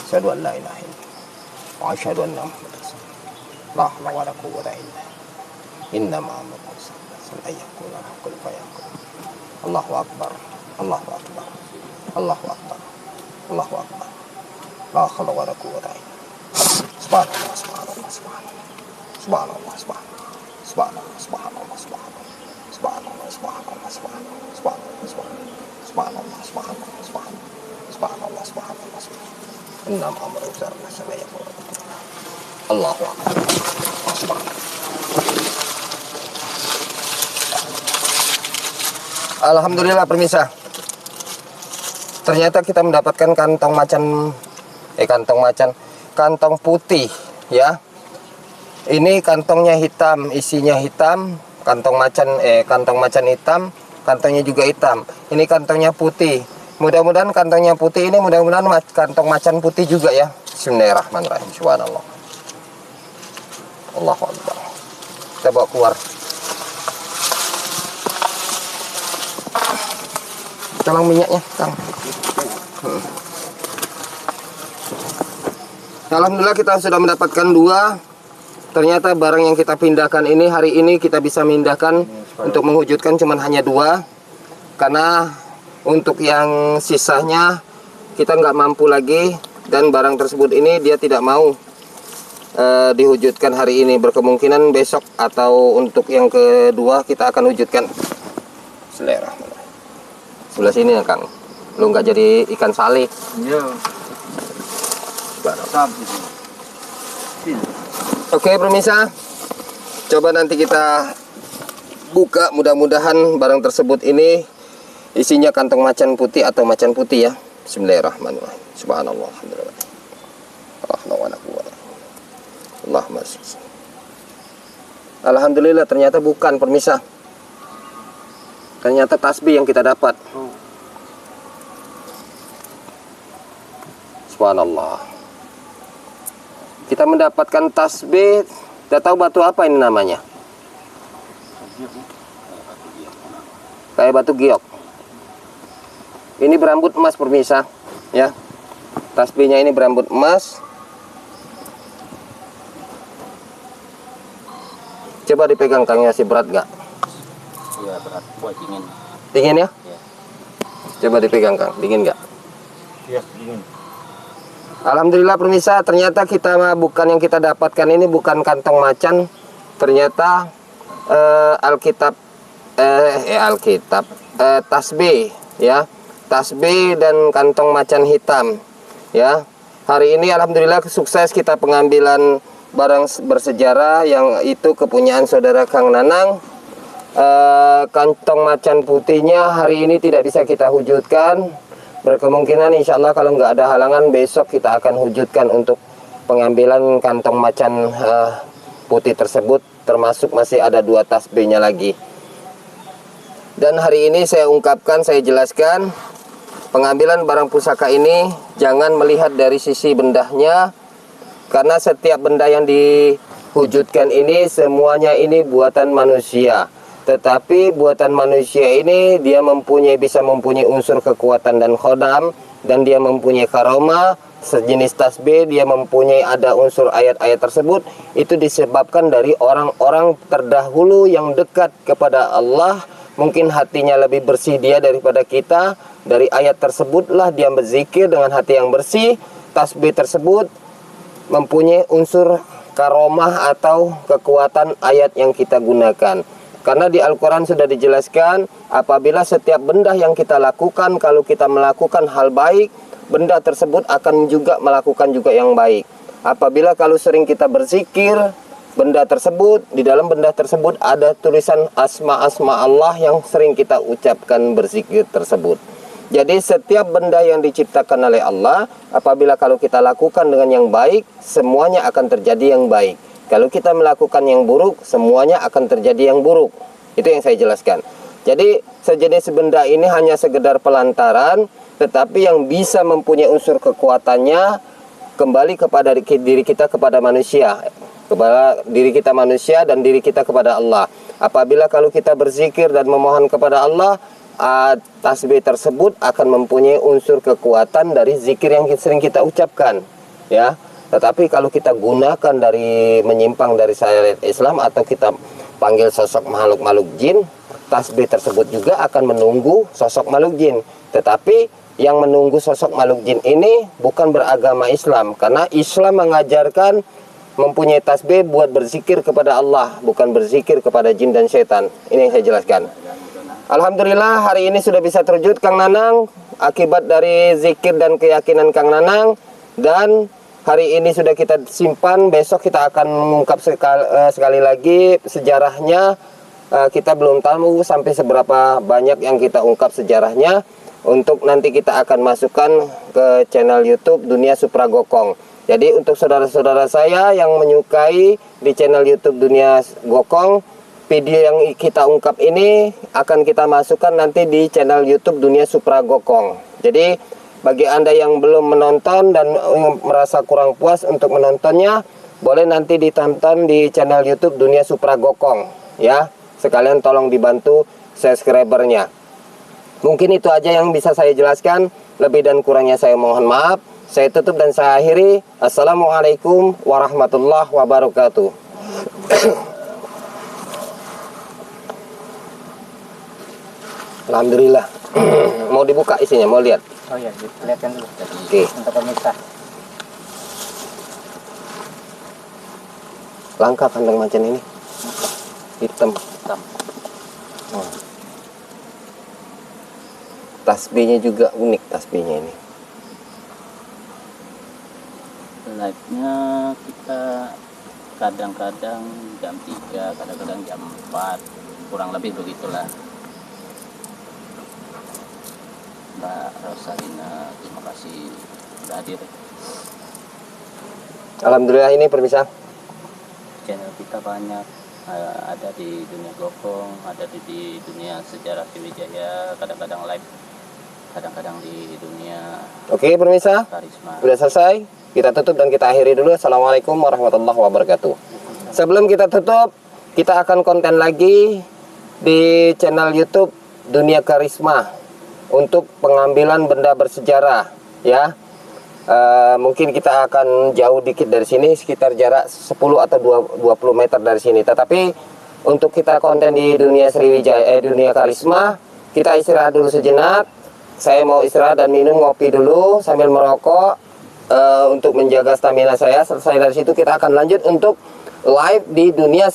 Asyhadu an la ilaha illallah wa asyhadu anna Muhammadar rasulullah. La haula wala quwwata illa billah. Innama amruhu sayyakuna qul fayakun. Allahu akbar. Allahu akbar. Allahu akbar. Allahu akbar. La haula wala quwwata illa billah. Subhanallah, subhanallah, subhanallah. Subhanallah, subhanallah. Subhanallah, subhanallah, subhanallah. Subhanallah, subhanallah, subhanallah. Subhanallah, subhanallah. Subhanallah, subhanallah, subhanallah. Subhanallah, subhanallah, subhanallah. Innama amruhu sayyakuna. Allahu akbar. Subhanallah. Alhamdulillah pemirsa. Ternyata kita mendapatkan kantong putih ya. Ini kantongnya hitam, isinya hitam, kantong macan hitam, kantongnya juga hitam. Ini kantongnya putih. Mudah-mudahan kantongnya putih ini kantong macan putih juga ya. Bismillahirrahmanirrahim. Subhanallah. Allahu akbar. Kita bawa keluar. Tolong minyaknya, Kang. Alhamdulillah kita sudah mendapatkan 2. Ternyata barang yang kita pindahkan ini hari ini kita bisa pindahkan untuk mewujudkan cuman hanya 2. Karena untuk yang sisanya kita nggak mampu lagi, dan barang tersebut ini dia tidak mau diwujudkan hari ini. Berkemungkinan besok atau untuk yang kedua kita akan wujudkan. Bismillahirrahmanirrahim. Sebelah sini ya Kang, lu nggak jadi ikan sale. Iya. Oke pemirsa, coba nanti kita buka, mudah-mudahan barang tersebut ini isinya kantong macan putih atau macan putih ya. Bismillahirrahmanirrahim. Subhanallah. Alhamdulillah ternyata bukan pemirsa. Ternyata tasbih yang kita dapat. Subhanallah. Kita mendapatkan tasbih. Tidak tahu batu apa ini namanya. Kayak batu giok. Ini berambut emas pemirsa, ya. Tasbihnya ini berambut emas. Coba dipegang Kang, si berat gak? Iya berat, buat dingin. Dingin ya? Ya. Coba dipegang Kang, dingin gak? Iya, dingin. Alhamdulillah pemirsa, ternyata bukan yang kita dapatkan ini bukan kantong macan. Ternyata tasbih ya. Tasbih dan kantong macan hitam ya. Hari ini alhamdulillah sukses kita pengambilan barang bersejarah yang itu kepunyaan saudara Kang Nanang. Kantong macan putihnya hari ini tidak bisa kita wujudkan. Berkemungkinan insya Allah kalau nggak ada halangan besok kita akan wujudkan untuk pengambilan kantong macan putih tersebut. Termasuk masih ada 2 tasbihnya lagi. Dan hari ini saya ungkapkan, saya jelaskan, pengambilan barang pusaka ini jangan melihat dari sisi bendahnya, karena setiap benda yang diwujudkan ini semuanya ini buatan manusia. Tetapi buatan manusia ini dia bisa mempunyai unsur kekuatan dan khodam, dan dia mempunyai karomah. Sejenis tasbih dia mempunyai ada unsur ayat-ayat tersebut. Itu disebabkan dari orang-orang terdahulu yang dekat kepada Allah. Mungkin hatinya lebih bersih dia daripada kita. Dari ayat tersebutlah dia berzikir dengan hati yang bersih. tasbih tersebut mempunyai unsur karomah atau kekuatan ayat yang kita gunakan. Karena di Al-Quran sudah dijelaskan, apabila setiap benda yang kita lakukan, kalau kita melakukan hal baik, benda tersebut akan juga melakukan juga yang baik. Apabila kalau sering kita berzikir, benda tersebut, di dalam benda tersebut ada tulisan asma-asma Allah yang sering kita ucapkan berzikir tersebut. Jadi setiap benda yang diciptakan oleh Allah, apabila kalau kita lakukan dengan yang baik, semuanya akan terjadi yang baik. Kalau kita melakukan yang buruk, semuanya akan terjadi yang buruk. Itu yang saya jelaskan. Jadi sejenis benda ini hanya sekedar pelantaran, tetapi yang bisa mempunyai unsur kekuatannya kembali kepada diri kita, kepada manusia, kepada diri kita manusia dan diri kita kepada Allah. Apabila kalau kita berzikir dan memohon kepada Allah, tasbih tersebut akan mempunyai unsur kekuatan dari zikir yang sering kita ucapkan, ya. Tetapi kalau kita gunakan dari menyimpang dari syariat Islam atau kita panggil sosok makhluk-makhluk jin, tasbih tersebut juga akan menunggu sosok makhluk jin. Tetapi yang menunggu sosok makhluk jin ini bukan beragama Islam, karena Islam mengajarkan mempunyai tasbih buat berzikir kepada Allah, bukan berzikir kepada jin dan setan. Ini yang saya jelaskan. Alhamdulillah hari ini sudah bisa terwujud Kang Nanang akibat dari zikir dan keyakinan Kang Nanang, dan hari ini sudah kita simpan. Besok kita akan mengungkap sekali lagi sejarahnya. Kita belum tahu sampai seberapa banyak yang kita ungkap sejarahnya. Untuk nanti kita akan masukkan ke channel YouTube Dunia Supra Gokong. Jadi untuk saudara-saudara saya yang menyukai di channel YouTube Dunia Gokong, video yang kita ungkap ini akan kita masukkan nanti di channel YouTube Dunia Supra Gokong. Jadi bagi Anda yang belum menonton dan merasa kurang puas untuk menontonnya, boleh nanti ditonton di channel YouTube Dunia Supra Gokong, ya. Sekalian tolong dibantu subscribernya. Mungkin itu aja yang bisa saya jelaskan. Lebih dan kurangnya saya mohon maaf. Saya tutup dan saya akhiri. Assalamualaikum warahmatullahi wabarakatuh. Alhamdulillah. Mau dibuka isinya, mau lihat? Oh iya, lihatkan dulu. Oke. Untuk pemirsa. Langka kandang macan ini. Hitam. Hitam. Oh. Tasbihnya juga unik, tasbihnya ini. Live-nya kita kadang-kadang jam 3, kadang-kadang jam 4, kurang lebih begitulah. Mbak Rosalina, terima kasih sudah hadir. Alhamdulillah ini permisah. Channel kita banyak, ada di Dunia Gokong, ada di Dunia Sejarah Sriwijaya, kadang-kadang live, kadang-kadang di Dunia Oke permisah, Karisma. sudah selesai. Kita tutup dan kita akhiri dulu. Assalamualaikum warahmatullahi wabarakatuh. Sebelum kita tutup, kita akan konten lagi di channel YouTube Dunia Karisma untuk pengambilan benda bersejarah, ya. Mungkin kita akan jauh dikit dari sini, sekitar jarak 10 atau 20 meter dari sini. Tetapi untuk kita konten di Dunia Sriwijaya, Dunia Karisma, kita istirahat dulu sejenak. Saya mau istirahat dan minum ngopi dulu sambil merokok untuk menjaga stamina saya. Selesai dari situ kita akan lanjut untuk live di Dunia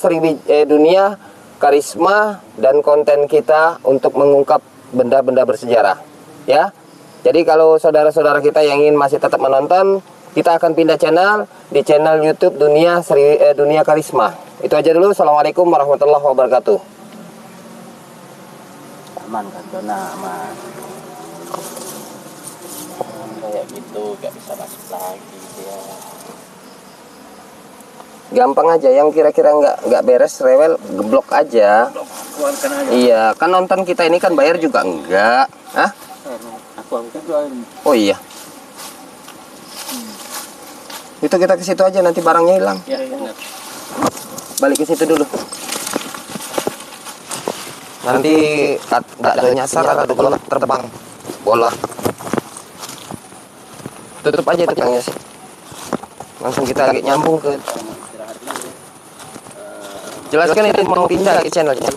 Dunia Karisma dan konten kita untuk mengungkap benda-benda bersejarah, ya. Jadi kalau saudara-saudara kita yang ingin masih tetap menonton, kita akan pindah channel di channel YouTube Dunia Karisma. Itu aja dulu. Assalamualaikum warahmatullahi wabarakatuh. Aman kan, zona aman. Kayak gitu, gak bisa masuk lagi dia. Gampang aja, yang kira-kira nggak beres rewel geblok aja. Keluarkan aja. Iya, kan nonton kita ini kan bayar juga enggak. Hah? Aku angkat doain. Oh iya. Itu kita ke situ aja, nanti barangnya hilang. Ya, benar. Balik ke situ dulu. Nanti nggak ada nyasar, ada bola terbang. Bola. Tutup aja itu yang sih. Langsung kita lagi nyambung ke. Jelaskan itu mau pindah ke channelnya.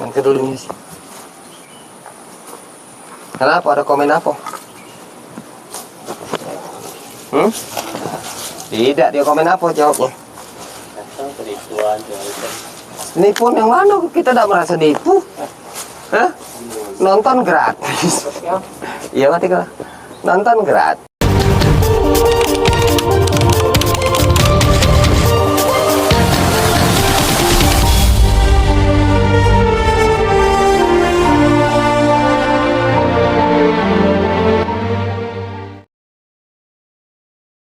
Main ke dulu sih. Kenapa? Ada komen apa? Tidak, dia komen apa jawabnya? Atau penipuan Nipuan yang mana? Kita tidak merasa nipu. Hah? Nonton gratis. Iya mati kalau nonton gratis.